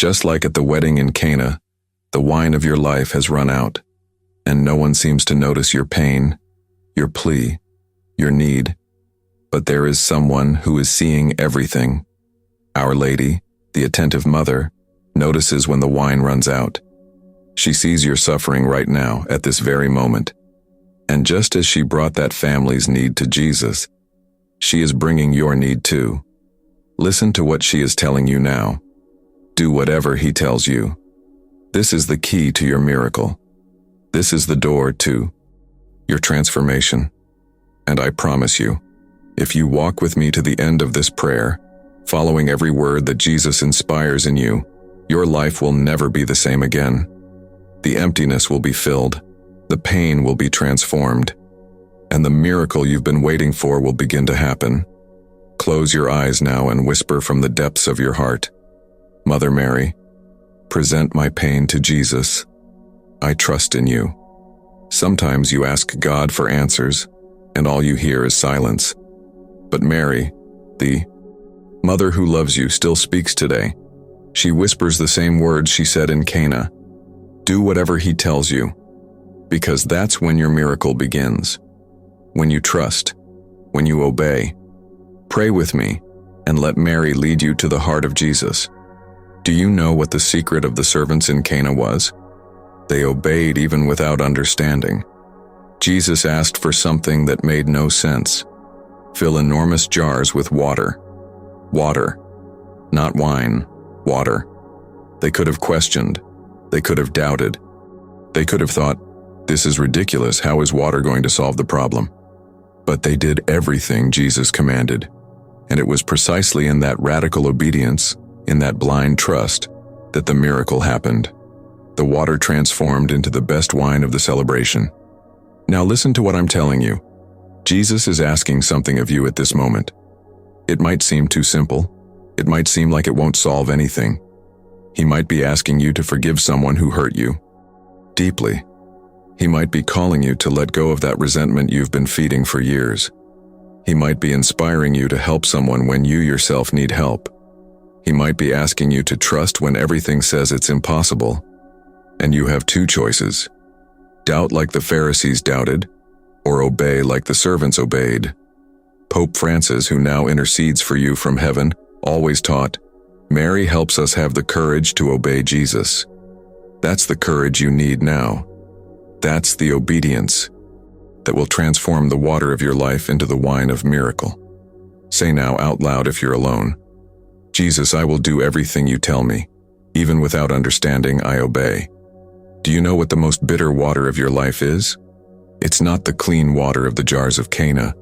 Just like at the wedding in Cana, the wine of your life has run out, and no one seems to notice your pain, your plea, your need. But there is someone who is seeing everything. Our Lady, the attentive mother, notices when the wine runs out. She sees your suffering right now, at this very moment. And just as she brought that family's need to Jesus, she is bringing your need too. Listen to what she is telling you now. Do whatever he tells you. This is the key to your miracle. This is the door to your transformation. And I promise you, if you walk with me to the end of this prayer, following every word that Jesus inspires in you, your life will never be the same again. The emptiness will be filled, the pain will be transformed, and the miracle you've been waiting for will begin to happen. Close your eyes now and whisper from the depths of your heart, Mother Mary, present my pain to Jesus. I trust in you. Sometimes you ask God for answers, and all you hear is silence. But Mary, the mother who loves you, still speaks today. She whispers the same words she said in Cana. Do whatever he tells you, because that's when your miracle begins. When you trust, when you obey. Pray with me, and let Mary lead you to the heart of Jesus. Do you know what the secret of the servants in Cana was? They obeyed even without understanding. Jesus asked for something that made no sense. Fill enormous jars with water. Water. Not wine. Water. They could have questioned. They could have doubted. They could have thought, this is ridiculous, how is water going to solve the problem? But they did everything Jesus commanded. And it was precisely in that radical obedience, in that blind trust, that the miracle happened. The water transformed into the best wine of the celebration. Now listen to what I'm telling you. Jesus is asking something of you at this moment. It might seem too simple. It might seem like it won't solve anything. He might be asking you to forgive someone who hurt you deeply. He might be calling you to let go of that resentment you've been feeding for years. He might be inspiring you to help someone when you yourself need help. He might be asking you to trust when everything says it's impossible. And you have two choices. Doubt like the Pharisees doubted, or obey like the servants obeyed. Pope Francis, who now intercedes for you from heaven, always taught, Mary helps us have the courage to obey Jesus. That's the courage you need now. That's the obedience that will transform the water of your life into the wine of miracle. Say now out loud if you're alone, Jesus, I will do everything you tell me. Even without understanding, I obey. Do you know what the most bitter water of your life is? It's not the clean water of the jars of Cana.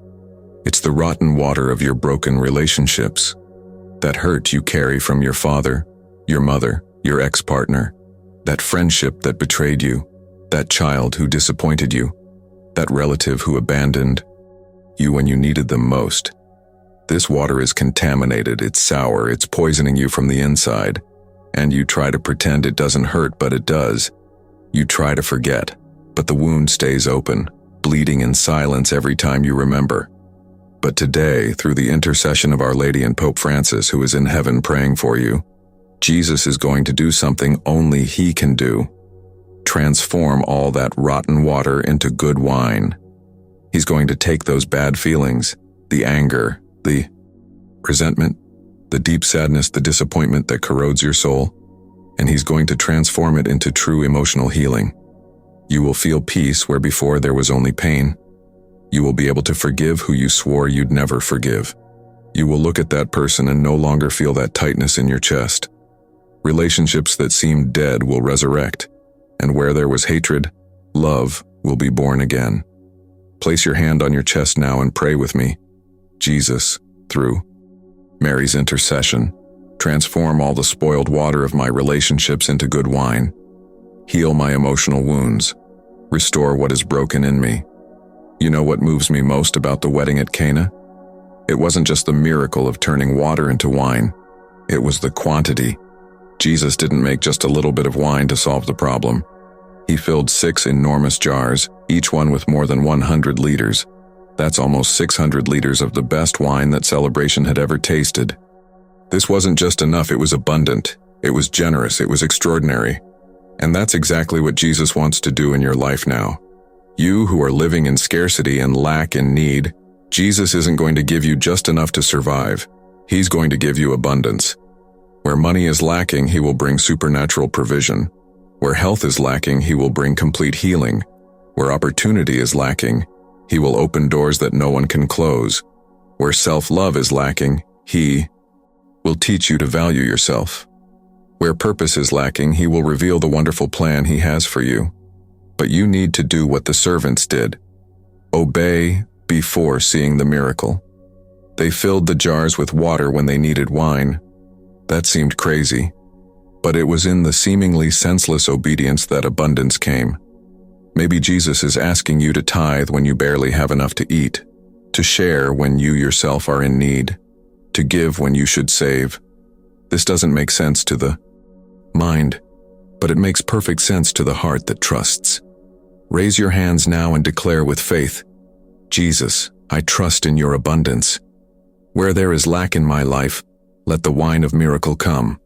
It's the rotten water of your broken relationships. That hurt you carry from your father, your mother, your ex-partner. That friendship that betrayed you. That child who disappointed you. That relative who abandoned you when you needed them most. This water is contaminated, it's sour, it's poisoning you from the inside. And you try to pretend it doesn't hurt, but it does. You try to forget, but the wound stays open, bleeding in silence every time you remember. But today, through the intercession of Our Lady and Pope Francis, who is in heaven praying for you, Jesus is going to do something only he can do. Transform all that rotten water into good wine. He's going to take those bad feelings, the anger, the resentment, the deep sadness, the disappointment that corrodes your soul, and he's going to transform it into true emotional healing. You will feel peace where before there was only pain. You will be able to forgive who you swore you'd never forgive. You will look at that person and no longer feel that tightness in your chest. Relationships that seemed dead will resurrect, and where there was hatred, love will be born again. Place your hand on your chest now and pray with me. Jesus, through Mary's intercession, transform all the spoiled water of my relationships into good wine. Heal my emotional wounds. Restore what is broken in me. You know what moves me most about the wedding at Cana? It wasn't just the miracle of turning water into wine. It was the quantity. Jesus didn't make just a little bit of wine to solve the problem. He filled 6 enormous jars, each one with more than 100 liters. That's almost 600 liters of the best wine that Celebration had ever tasted. This wasn't just enough, it was abundant. It was generous, it was extraordinary. And that's exactly what Jesus wants to do in your life now. You who are living in scarcity and lack and need, Jesus isn't going to give you just enough to survive. He's going to give you abundance. Where money is lacking, He will bring supernatural provision. Where health is lacking, He will bring complete healing. Where opportunity is lacking, He will open doors that no one can close. Where self-love is lacking, He will teach you to value yourself. Where purpose is lacking, He will reveal the wonderful plan He has for you. But you need to do what the servants did. Obey before seeing the miracle. They filled the jars with water when they needed wine. That seemed crazy, but it was in the seemingly senseless obedience that abundance came. Maybe Jesus is asking you to tithe when you barely have enough to eat, to share when you yourself are in need, to give when you should save. This doesn't make sense to the mind, but it makes perfect sense to the heart that trusts. Raise your hands now and declare with faith, Jesus, I trust in your abundance. Where there is lack in my life, let the wine of miracle come.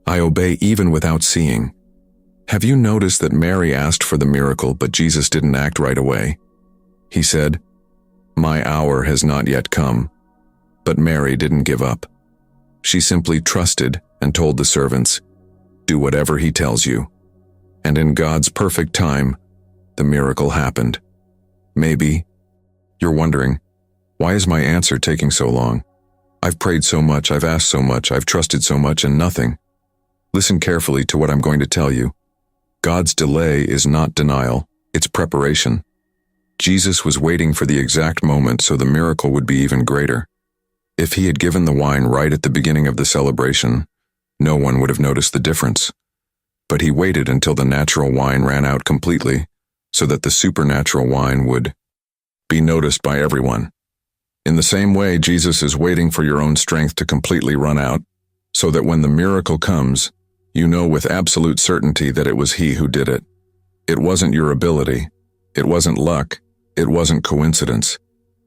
I obey even without seeing. Have you noticed that Mary asked for the miracle, but Jesus didn't act right away? He said, "My hour has not yet come." But Mary didn't give up. She simply trusted and told the servants, "Do whatever He tells you." And in God's perfect time, the miracle happened. Maybe you're wondering, why is my answer taking so long? I've prayed so much, I've asked so much, I've trusted so much, and nothing. Listen carefully to what I'm going to tell you. God's delay is not denial, it's preparation. Jesus was waiting for the exact moment so the miracle would be even greater. If He had given the wine right at the beginning of the celebration, no one would have noticed the difference. But He waited until the natural wine ran out completely, so that the supernatural wine would be noticed by everyone. In the same way, Jesus is waiting for your own strength to completely run out, so that when the miracle comes, you know with absolute certainty that it was He who did it. It wasn't your ability. It wasn't luck. It wasn't coincidence.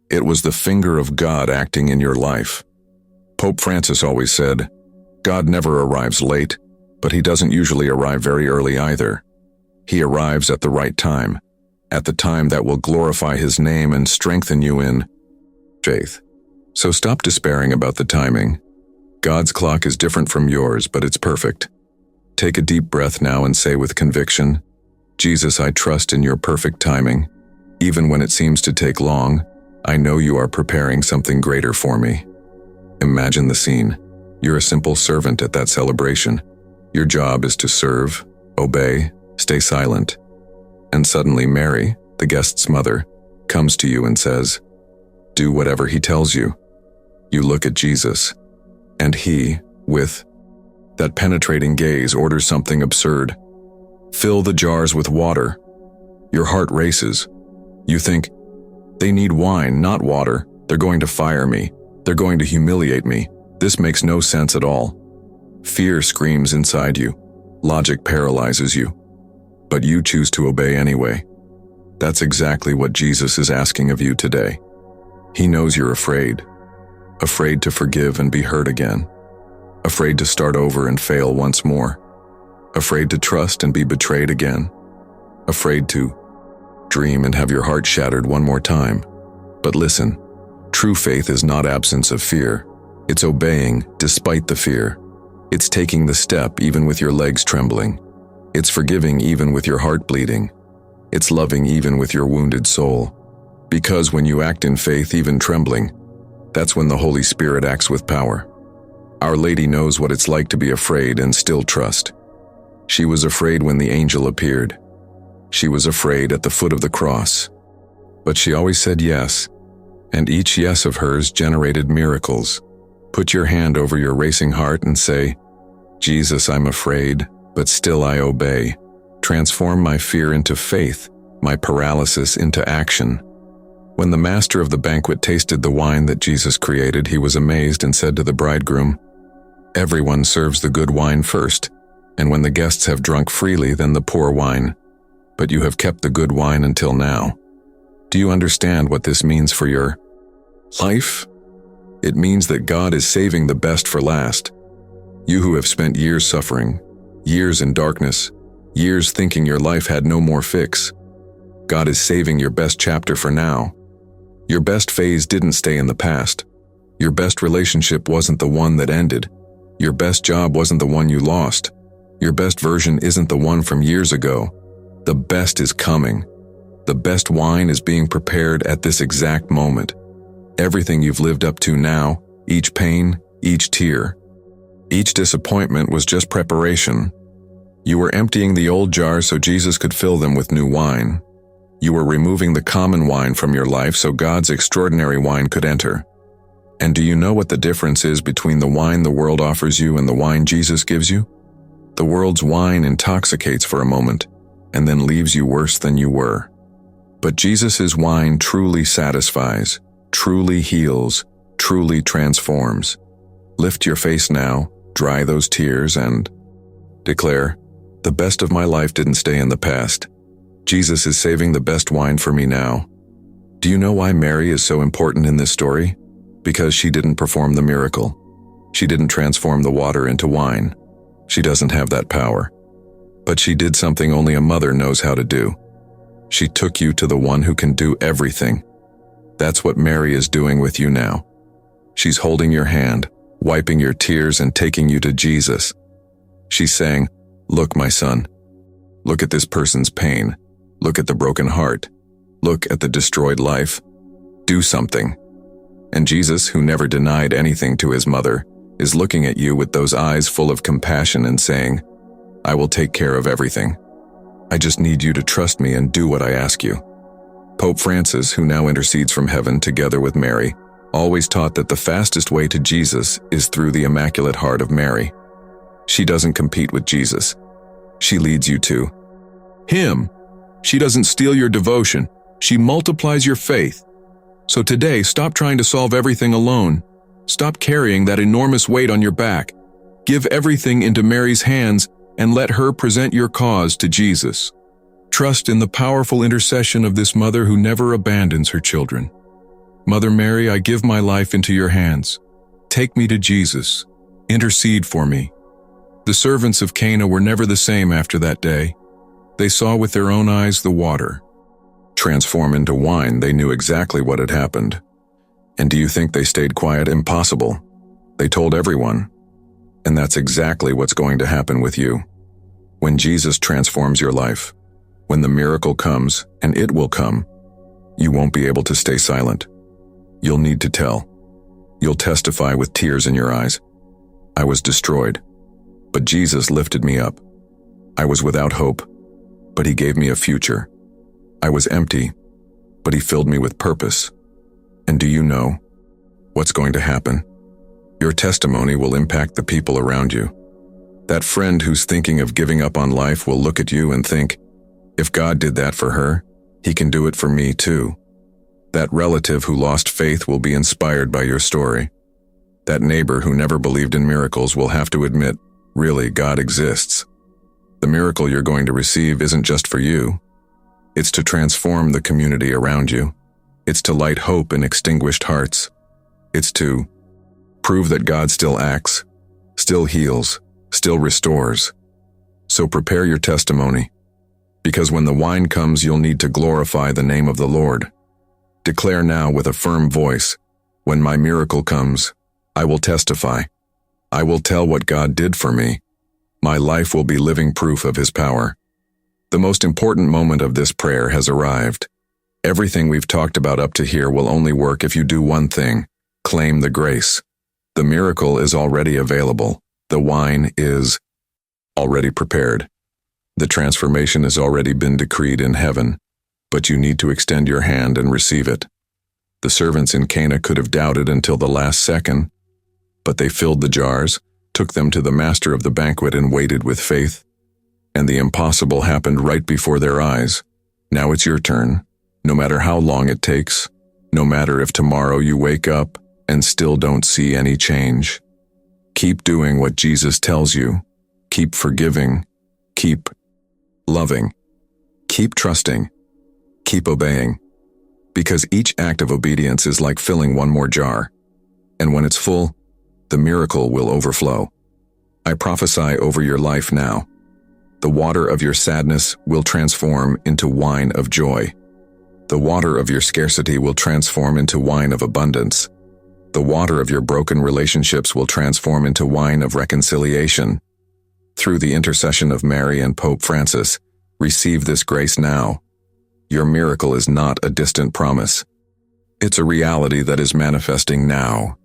It was the finger of God acting in your life. Pope Francis always said, God never arrives late, but He doesn't usually arrive very early either. He arrives at the right time, at the time that will glorify His name and strengthen you in faith. So stop despairing about the timing. God's clock is different from yours, but it's perfect. Take a deep breath now and say with conviction, Jesus, I trust in your perfect timing. Even when it seems to take long, I know you are preparing something greater for me. Imagine the scene. You're a simple servant at that celebration. Your job is to serve, obey, stay silent. And suddenly Mary, the guest's mother, comes to you and says, do whatever He tells you. You look at Jesus, and He, with that penetrating gaze, orders something absurd. Fill the jars with water. Your heart races. You think, they need wine, not water. They're going to fire me. They're going to humiliate me. This makes no sense at all. Fear screams inside you. Logic paralyzes you. But you choose to obey anyway. That's exactly what Jesus is asking of you today. He knows you're afraid. Afraid to forgive and be hurt again. Afraid to start over and fail once more. Afraid to trust and be betrayed again. Afraid to dream and have your heart shattered one more time. But listen, true faith is not absence of fear. It's obeying despite the fear. It's taking the step even with your legs trembling. It's forgiving even with your heart bleeding. It's loving even with your wounded soul. Because when you act in faith, even trembling, that's when the Holy Spirit acts with power. Our Lady knows what it's like to be afraid and still trust. She was afraid when the angel appeared. She was afraid at the foot of the cross. But she always said yes, and each yes of hers generated miracles. Put your hand over your racing heart and say, Jesus, I'm afraid, but still I obey. Transform my fear into faith, my paralysis into action. When the master of the banquet tasted the wine that Jesus created, he was amazed and said to the bridegroom, everyone serves the good wine first, and when the guests have drunk freely, then the poor wine. But you have kept the good wine until now. Do you understand what this means for your life? It means that God is saving the best for last. You who have spent years suffering, years in darkness, years thinking your life had no more fix. God is saving your best chapter for now. Your best phase didn't stay in the past. Your best relationship wasn't the one that ended. Your best job wasn't the one you lost. Your best version isn't the one from years ago. The best is coming. The best wine is being prepared at this exact moment. Everything you've lived up to now, each pain, each tear, each disappointment was just preparation. You were emptying the old jars so Jesus could fill them with new wine. You were removing the common wine from your life so God's extraordinary wine could enter. And do you know what the difference is between the wine the world offers you and the wine Jesus gives you? The world's wine intoxicates for a moment and then leaves you worse than you were. But Jesus' wine truly satisfies, truly heals, truly transforms. Lift your face now, dry those tears, and declare, "The best of my life didn't stay in the past. Jesus is saving the best wine for me now." Do you know why Mary is so important in this story? Because she didn't perform the miracle. She didn't transform the water into wine. She doesn't have that power. But she did something only a mother knows how to do. She took you to the one who can do everything. That's what Mary is doing with you now. She's holding your hand, wiping your tears and taking you to Jesus. She's saying, "Look, my son. Look at this person's pain. Look at the broken heart. Look at the destroyed life. Do something." And Jesus, who never denied anything to his mother, is looking at you with those eyes full of compassion and saying, "I will take care of everything. I just need you to trust me and do what I ask you." Pope Francis, who now intercedes from heaven together with Mary, always taught that the fastest way to Jesus is through the Immaculate Heart of Mary. She doesn't compete with Jesus. She leads you to Him. She doesn't steal your devotion. She multiplies your faith. So today, stop trying to solve everything alone. Stop carrying that enormous weight on your back. Give everything into Mary's hands and let her present your cause to Jesus. Trust in the powerful intercession of this mother who never abandons her children. Mother Mary, I give my life into your hands. Take me to Jesus. Intercede for me. The servants of Cana were never the same after that day. They saw with their own eyes the water transform into wine. They knew exactly what had happened. And do you think they stayed quiet? Impossible. They told everyone. And that's exactly what's going to happen with you. When Jesus transforms your life, when the miracle comes, and it will come, you won't be able to stay silent. You'll need to tell. You'll testify with tears in your eyes. I was destroyed, but Jesus lifted me up. I was without hope, but He gave me a future. I was empty, but He filled me with purpose. And do you know what's going to happen? Your testimony will impact the people around you. That friend who's thinking of giving up on life will look at you and think, if God did that for her, He can do it for me too. That relative who lost faith will be inspired by your story. That neighbor who never believed in miracles will have to admit, really, God exists. The miracle you're going to receive isn't just for you. It's to transform the community around you. It's to light hope in extinguished hearts. It's to prove that God still acts, still heals, still restores. So prepare your testimony, because when the wine comes, you'll need to glorify the name of the Lord. Declare now with a firm voice, when my miracle comes, I will testify. I will tell what God did for me. My life will be living proof of His power. The most important moment of this prayer has arrived. Everything we've talked about up to here will only work if you do one thing: claim the grace. The miracle is already available. The wine is already prepared. The transformation has already been decreed in heaven, but you need to extend your hand and receive it. The servants in Cana could have doubted until the last second, but they filled the jars, took them to the master of the banquet, and waited with faith. And the impossible happened right before their eyes. Now it's your turn. No matter how long it takes, no matter if tomorrow you wake up and still don't see any change. Keep doing what Jesus tells you. Keep forgiving. Keep loving. Keep trusting. Keep obeying. Because each act of obedience is like filling one more jar. And when it's full, the miracle will overflow. I prophesy over your life now. The water of your sadness will transform into wine of joy. The water of your scarcity will transform into wine of abundance. The water of your broken relationships will transform into wine of reconciliation. Through the intercession of Mary and Pope Francis, receive this grace now. Your miracle is not a distant promise. It's a reality that is manifesting now.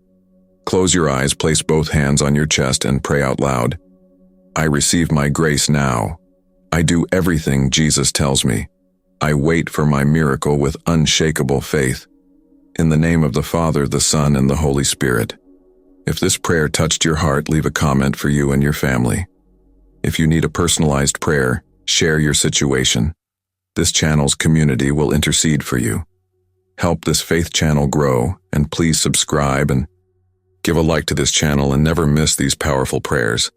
Close your eyes, place both hands on your chest, and pray out loud. I receive my grace now. I do everything Jesus tells me. I wait for my miracle with unshakable faith. In the name of the Father, the Son, and the Holy Spirit. If this prayer touched your heart, leave a comment for you and your family. If you need a personalized prayer, share your situation. This channel's community will intercede for you. Help this faith channel grow, and please subscribe and give a like to this channel and never miss these powerful prayers.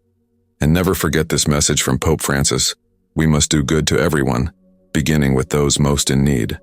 And never forget this message from Pope Francis: we must do good to everyone, beginning with those most in need.